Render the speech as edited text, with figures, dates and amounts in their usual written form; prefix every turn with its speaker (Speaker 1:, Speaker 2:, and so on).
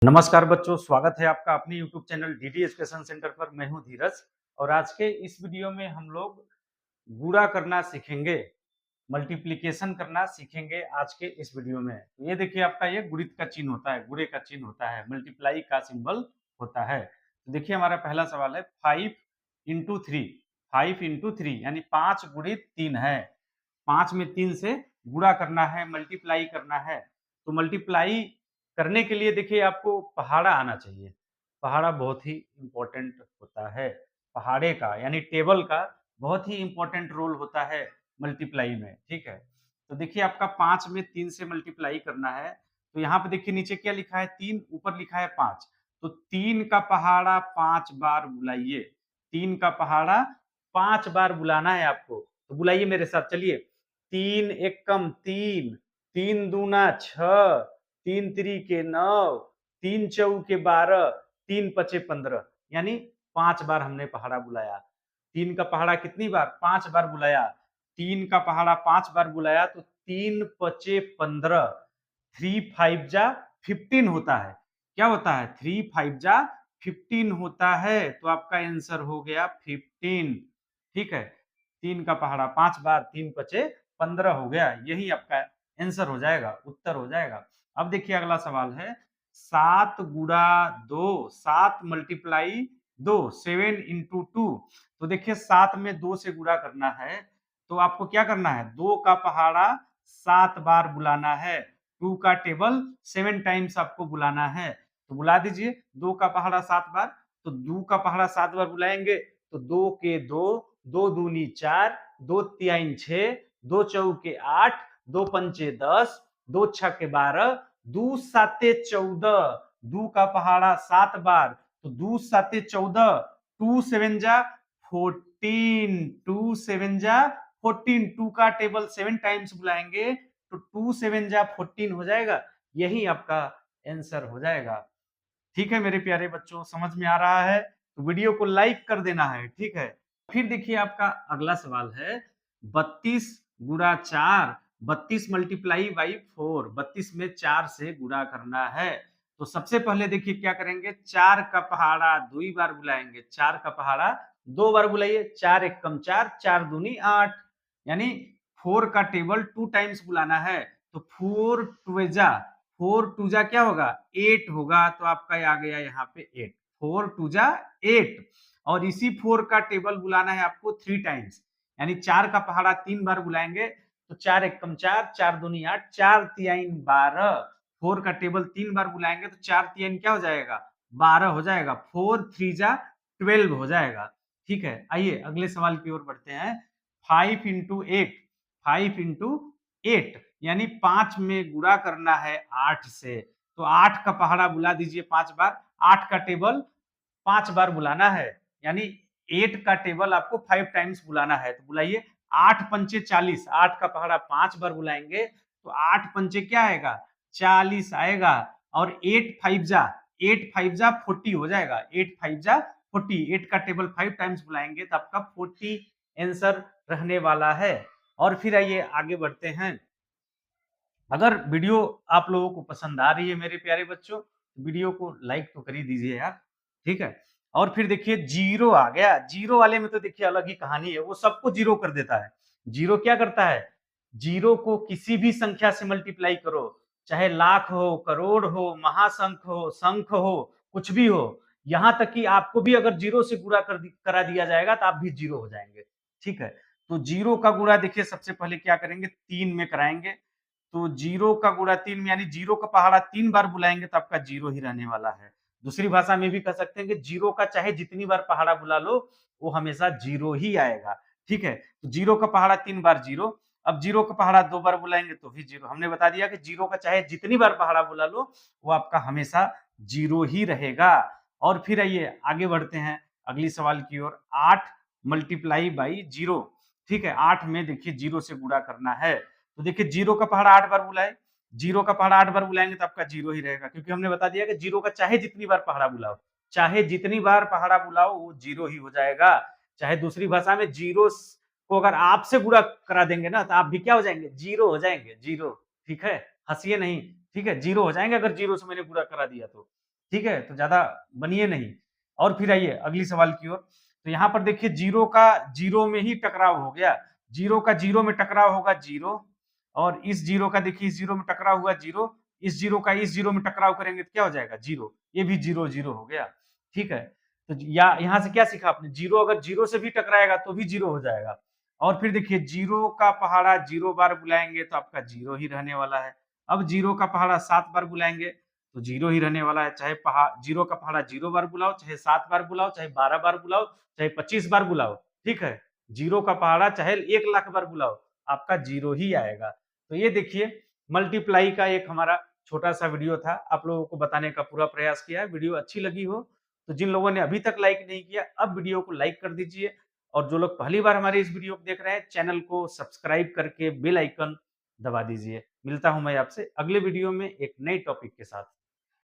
Speaker 1: नमस्कार बच्चों, स्वागत है आपका अपने YouTube channel DD education centre पर। मैं हूं धीरज और आज के इस वीडियो में हम लोग गुणा करना सीखेंगे, मल्टीप्लिकेशन करना सीखेंगे आज के इस वीडियो में। तो ये देखिए, आपका ये गुणित का चिन्ह होता है, गुणे का चिन्ह होता है, मल्टीप्लाई का सिंबल होता है। तो देखिए, हमारा पहला सवाल है 5 × 3। 5 × 3 यानी 5 गुणित 3 है। 5 में 3 से गुणा करना है, मल्टीप्लाई करना है। तो मल्टीप्लाई करने के लिए देखिए आपको पहाड़ा आना चाहिए। पहाड़ा बहुत ही इंपॉर्टेंट होता है। पहाड़े का यानी टेबल का बहुत ही इंपॉर्टेंट रोल होता है मल्टीप्लाई में, ठीक है। तो देखिए, आपका 5 में 3 से मल्टीप्लाई करना है। तो यहाँ पे देखिए, नीचे क्या लिखा है 3, ऊपर लिखा है 5। तो 3 का पहाड़ा 5 बार बुलाइए। 3 का पहाड़ा 5 बार बुलाना है आपको। तो बुलाइए मेरे साथ, चलिए। 3 एकम 3, 3 दूना 6, 3 त्रिके 9, 3 चौके 12, 3 पचे 15। यानी 5 बार हमने पहाड़ा बुलाया। 3 का पहाड़ा कितनी बार? 5 बार बुलाया। 3 का पहाड़ा 5 बार बुलाया तो 3 पचे 15। 3 5 जा 15 होता है। क्या होता है? 3 5 जा 15 होता है। तो आपका आंसर हो गया 15। ठीक है। 3 का पहाड़ा 5 बार, 3 पचे 15 हो गया। यही आपका आंसर हो जाएगा, उत्तर हो जाएगा। अब देखिए, अगला सवाल है 7 गुणा 2, 7 मल्टीप्लाई 2, 7 × 2। तो देखिए, 7 में 2 से गुणा करना है। तो आपको क्या करना है? 2 का पहाड़ा 7 बार बुलाना है। 2 का टेबल 7 टाइम्स आपको बुलाना है। तो बुला दीजिए 2 का पहाड़ा 7 बार। तो 2 का पहाड़ा 7 बार बुलाएंगे तो 2 के 2, 2 दूनी 4, 2 तिहाई 6, 2 चौके 8, 2 पंचे 10, 2 छक्के 12, 2 साते 14। 2 का पहाड़ा 7 बार तो 2 साते 14, 2 7 जा 14, 2 7 जा 14। 2 का टेबल 7 टाइम्स बुलाएंगे तो 2 7 जा 14 हो जाएगा। यही आपका आंसर हो जाएगा। ठीक है मेरे प्यारे बच्चों, समझ में आ रहा है? तो वीडियो को लाइक कर देना है, ठीक है। फिर देखिए, आपका अगला सवाल है 32 गुणा 4। 32 मल्टीप्लाई बाई 4। 32 में 4 से गुणा करना है। तो सबसे पहले देखिए क्या करेंगे, 4 का पहाड़ा 2 बार बुलाएंगे। 4 का पहाड़ा 2 बार बुलाइए। 4 एकम 4, 4 दूनी 8। यानी 4 का टेबल 2 टाइम्स बुलाना है। तो 4 टू 4 टू जा क्या होगा? 8 होगा। तो आपका आ गया यहाँ पे 8। 4 टू जा 8। और इसी 4 का टेबल बुलाना है आपको 3 टाइम्स। यानी 4 का पहाड़ा 3 बार बुलाएंगे तो 4 एकम 4, 4 दूनी 8, 4 तिहाई 12। 4 का टेबल 3 बार बुलाएंगे तो 4 तिहाई क्या हो जाएगा? 12 हो जाएगा। 4 3 जा 12 हो जाएगा। ठीक है, आइए अगले सवाल की ओर बढ़ते हैं। 5 × 8। 5 × 8 यानी 5 में गुणा करना है 8 से। तो 8 का पहाड़ा बुला दीजिए 5 बार। 8 का टेबल 5 बार बुलाना है। यानी 8 का टेबल आपको 5 टाइम्स बुलाना है। तो बुलाइए। 8 पंचे 40। 8 का पहाड़ा 5 बार बुलाएंगे तो 8 पंचे क्या आएगा? 40 आएगा। और 8 5 जा 40 हो जाएगा। 8 5 जा 40। 8 का टेबल 5 टाइम्स बुलाएंगे तो आपका 40 आंसर रहने वाला है। और फिर आइए आगे बढ़ते हैं। अगर वीडियो आप लोगों को पसंद आ रही है मेरे प्यारे बच्चों, वीडियो को लाइक तो कर ही दीजिए यार, ठीक है। और फिर देखिए, जीरो आ गया। जीरो वाले में तो देखिए अलग ही कहानी है, वो सबको जीरो कर देता है। जीरो क्या करता है? जीरो को किसी भी संख्या से मल्टीप्लाई करो, चाहे लाख हो, करोड़ हो, महाशंख हो, शंख हो, कुछ भी हो। यहां तक कि आपको भी अगर जीरो से गुणा करा दिया जाएगा तो आप भी जीरो हो जाएंगे, ठीक है। तो जीरो का गुणा देखिए, सबसे पहले क्या करेंगे? 3 में कराएंगे। तो जीरो का गुणा 3 में यानी जीरो का पहाड़ा 3 बार बुलाएंगे तो आपका जीरो ही रहने वाला है। दूसरी भाषा में भी कह सकते हैं कि जीरो का चाहे जितनी बार पहाड़ा बुला लो, वो हमेशा जीरो ही आएगा, ठीक है। तो जीरो का पहाड़ा 3 बार जीरो। अब जीरो का पहाड़ा 2 बार बुलाएंगे तो भी जीरो। हमने बता दिया कि जीरो का चाहे जितनी बार पहाड़ा बुला लो, वो आपका हमेशा जीरो ही रहेगा। और फिर आइए आगे बढ़ते हैं अगली सवाल की ओर। 8 मल्टीप्लाई बाई जीरो। ठीक है, 8 में देखिए जीरो से गुणा करना है। तो देखिए, जीरो का पहाड़ा 8 बार बुलाए। जीरो का पहाड़ा 8 बार बुलाएंगे तो आपका जीरो ही रहेगा, क्योंकि हमने बता दिया कि जीरो का चाहे जितनी बार पहाड़ा बुलाओ, चाहे जितनी बार पहाड़ा बुलाओ वो जीरो ही हो जाएगा। चाहे दूसरी भाषा में जीरो को अगर आपसे गुणा करा देंगे ना तो आप भी क्या हो जाएंगे? जीरो हो जाएंगे, जीरो। ठीक है, हंसिए नहीं, ठीक है, जीरो हो जाएंगे अगर जीरो से मैंने गुणा करा दिया तो। ठीक है, तो ज्यादा बनिए नहीं। और फिर आइए अगली सवाल की ओर। तो यहाँ पर देखिए जीरो का जीरो में ही टकराव हो गया, जीरो का जीरो में टकराव होगा जीरो, और इस जीरो का देखिए इस जीरो में टकराव हुआ जीरो, इस जीरो का इस जीरो में टकराव करेंगे तो क्या हो जाएगा जीरो, ये भी जीरो जीरो हो गया। ठीक है, तो या यहाँ से क्या सीखा आपने, जीरो अगर जीरो से भी टकराएगा तो भी जीरो हो जाएगा। और फिर देखिए जीरो का पहाड़ा जीरो बार बुलाएंगे तो आपका जीरो ही रहने वाला है। अब जीरो का पहाड़ा 7 बार बुलाएंगे तो जीरो ही रहने वाला है, चाहे जीरो का पहाड़ा जीरो बार बुलाओ, चाहे 7 बार बुलाओ, चाहे 12 बार बुलाओ, चाहे 25 बार बुलाओ। ठीक है, जीरो का पहाड़ा चाहे 1 लाख बार बुलाओ, आपका जीरो ही आएगा। तो ये देखिए मल्टीप्लाई का एक हमारा छोटा सा वीडियो था, आप लोगों को बताने का पूरा प्रयास किया है। वीडियो अच्छी लगी हो तो जिन लोगों ने अभी तक लाइक नहीं किया, अब वीडियो को लाइक कर दीजिए, और जो लोग पहली बार हमारे इस वीडियो को देख रहे हैं, चैनल को सब्सक्राइब करके बेल आइकन दबा दीजिए। मिलता हूं मैं आपसे अगले वीडियो में एक नए टॉपिक के साथ।